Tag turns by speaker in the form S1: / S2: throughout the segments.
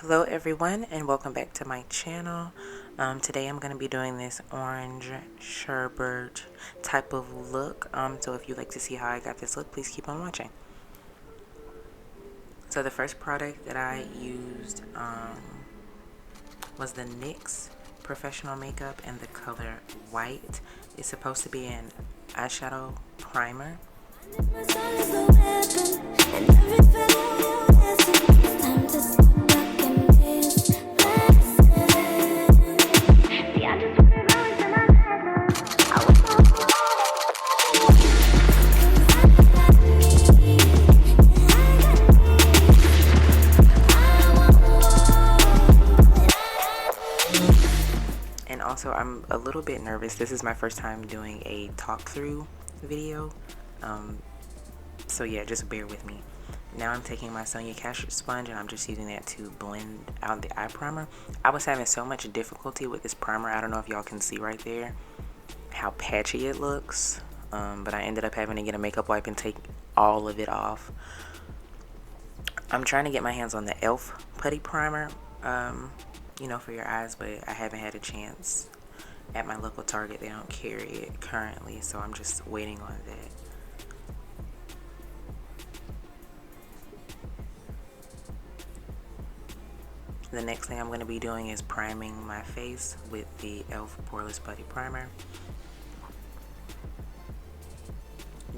S1: Hello everyone and welcome back to my channel. Today I'm going to be doing this orange sherbet type of look. So if you'd like to see how I got this look, please keep on watching. So the first product that I used was the NYX Professional Makeup in the color White. It's supposed to be an eyeshadow primer. And also, I'm a little bit nervous. This is my first time doing a talk through video. So yeah, just bear with me. Now I'm taking my Sonia Cash sponge and I'm just using that to blend out the eye primer. I was having so much difficulty with this primer. I don't know if y'all can see right there how patchy it looks. But I ended up having to get a makeup wipe and take all of it off. I'm trying to get my hands on the E.l.f. Putty primer, you know, for your eyes, but I haven't had a chance. At my local Target, they don't carry it currently, so I'm just waiting on that. The next thing I'm going to be doing is priming my face with the E.l.f. Poreless Putty Primer.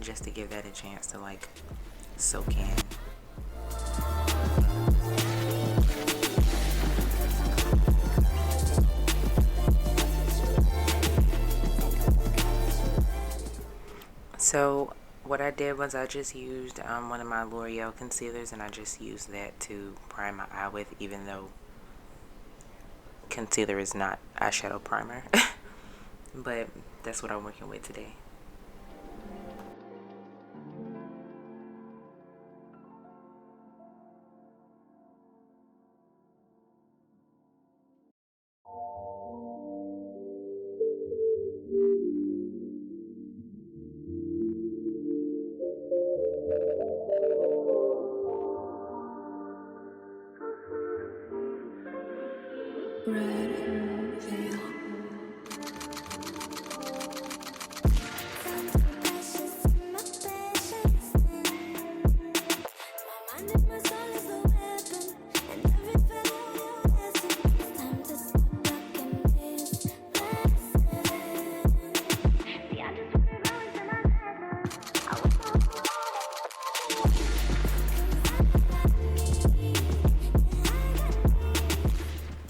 S1: Just to give that a chance to like soak in. So what I did was I just used one of my L'Oreal concealers and I just used that to prime my eye with, even though concealer is not eyeshadow primer. But that's what I'm working with today.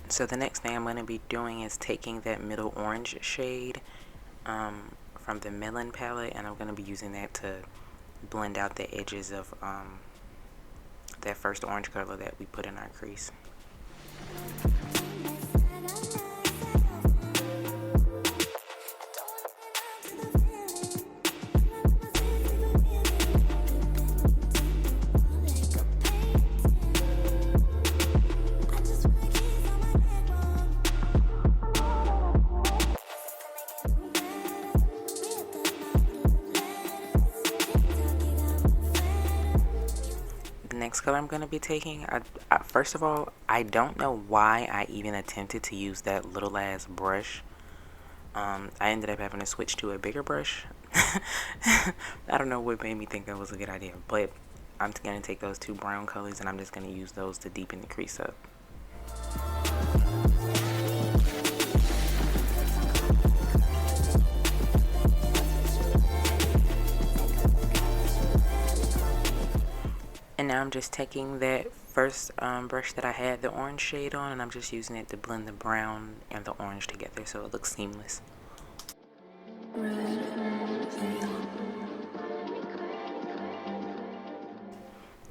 S1: So the next thing I'm going to be doing is taking that middle orange shade from the Melon palette, and I'm going to be using that to blend out the edges of that first orange color that we put in our crease. Next color I'm going to be taking, first of all, I don't know why I even attempted to use that little ass brush. I ended up having to switch to a bigger brush. I don't know what made me think that was a good idea, but I'm going to take those two brown colors and I'm just going to use those to deepen the crease up. And now I'm just taking that first brush that I had the orange shade on, and I'm just using it to blend the brown and the orange together so it looks seamless.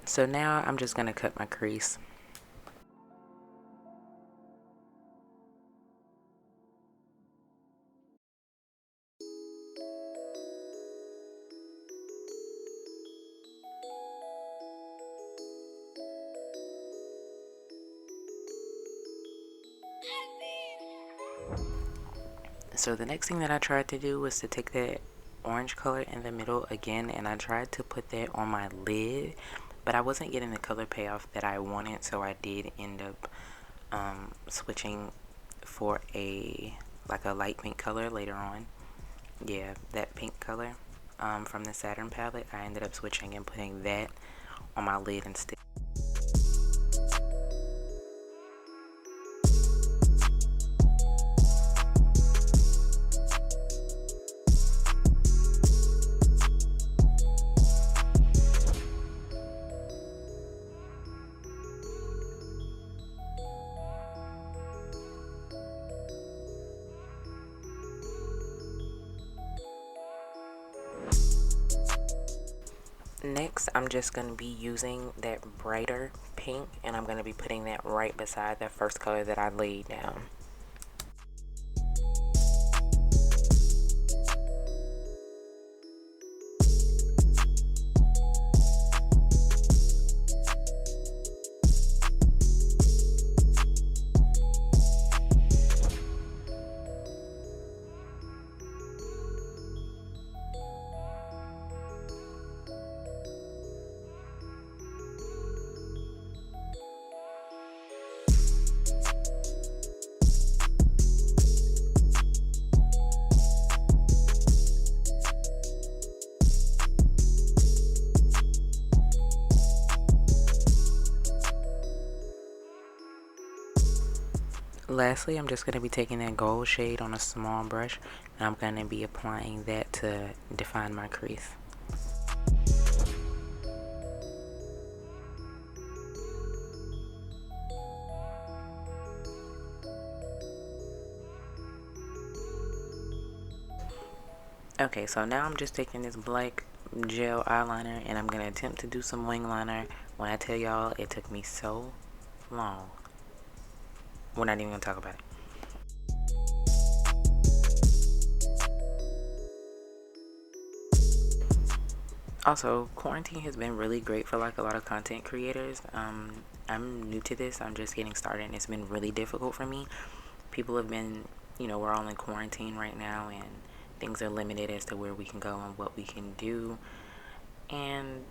S1: So now I'm just going to cut my crease. So the next thing that I tried to do was to take that orange color in the middle again, and I tried to put that on my lid, but I wasn't getting the color payoff that I wanted, so I did end up switching for a light pink color later on. Yeah, that pink color from the Saturn palette. I ended up switching and putting that on my lid instead. Next, I'm just going to be using that brighter pink, and I'm going to be putting that right beside the first color that I laid down. Lastly, I'm just going to be taking that gold shade on a small brush, and I'm going to be applying that to define my crease. Okay, so now I'm just taking this black gel eyeliner, and I'm going to attempt to do some wing liner. When I tell y'all it took me so long, we're not even going to talk about it. Also, quarantine has been really great for like a lot of content creators. I'm new to this. I'm just getting started, and it's been really difficult for me. People have been, we're all in quarantine right now, and things are limited as to where we can go and what we can do. And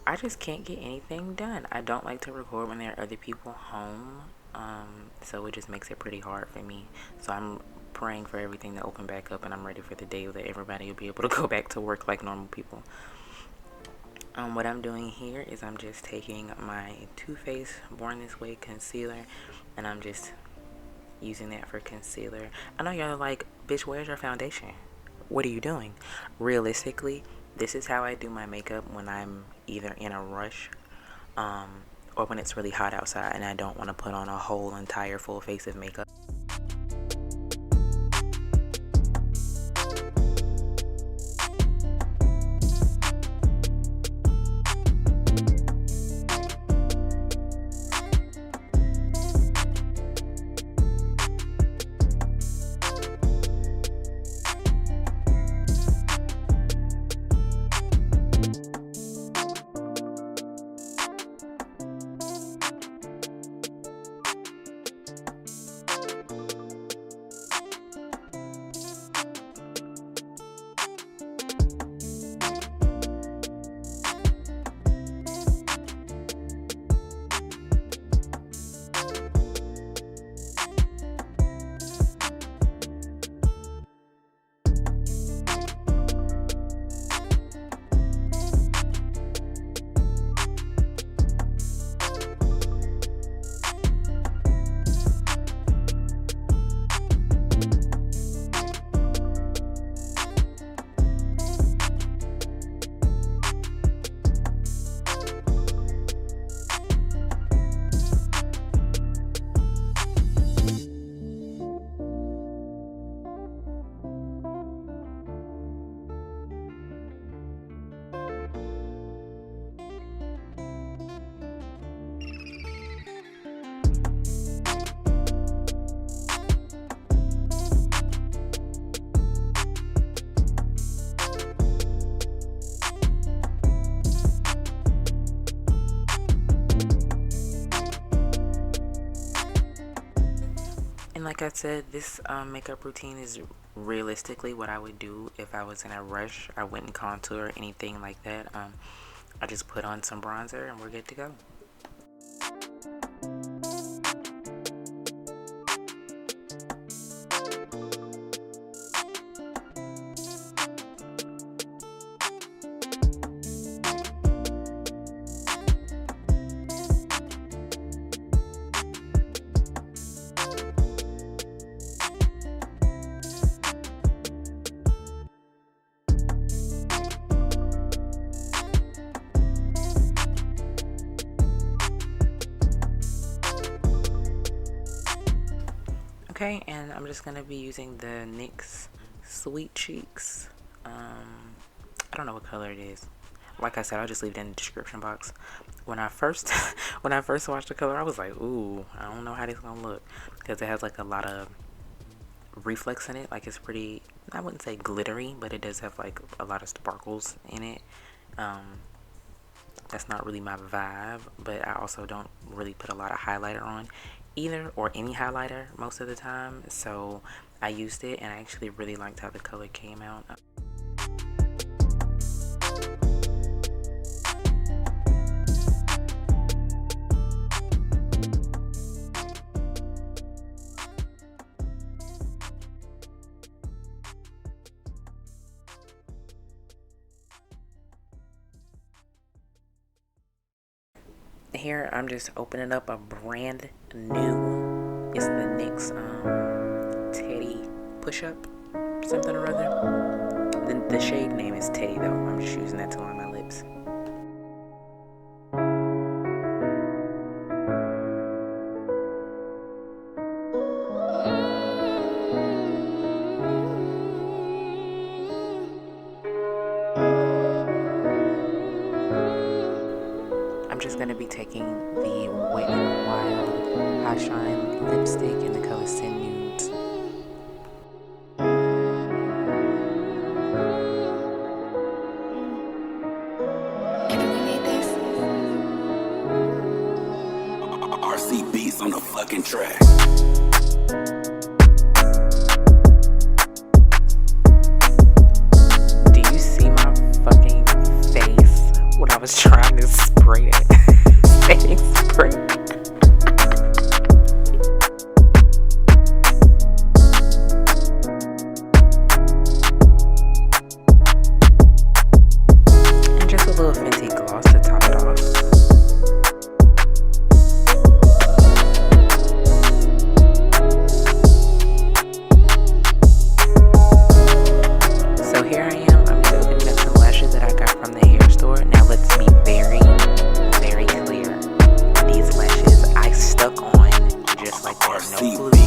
S1: I just can't get anything done. I don't like to record when there are other people home. So it just makes it pretty hard for me. So I'm praying for everything to open back up, and I'm ready for the day that everybody will be able to go back to work like normal people. What I'm doing here is I'm just taking my Too Faced Born This Way concealer, and I'm just using that for concealer. I know y'all are like, bitch, where's your foundation? What are you doing? Realistically, this is how I do my makeup when I'm either in a rush or when it's really hot outside and I don't want to put on a whole entire full face of makeup. And like I said, this makeup routine is realistically what I would do if I was in a rush. I wouldn't contour or anything like that. I just put on some bronzer and we're good to go. Okay, and I'm just gonna be using the NYX Sweet Cheeks. I don't know what color it is. Like I said, I'll just leave it in the description box. When I first watched the color, I was like, ooh, I don't know how this is gonna look, because it has like a lot of reflex in it. Like, it's pretty, I wouldn't say glittery, but it does have like a lot of sparkles in it. That's not really my vibe, but I also don't really put a lot of highlighter on either, or any highlighter most of the time. So I used it and I actually really liked how the color came out. Here I'm just opening up a brand new, it's the NYX Teddy Push-Up something or other. The shade name is Teddy though. I'm just using that to line my lips. I'm just going to be taking the Wet n Wild High Shine lipstick in the color Sin Nudes.
S2: RC beats on the fucking track.
S1: Do you see my fucking face when I was trying to spray it? Setting spray. And just a little Fenty gloss to top it off. So here I am. I'm just opening up some lashes that I got from the hair store. Now let's be very clear. These lashes I stuck on just like that. No glue.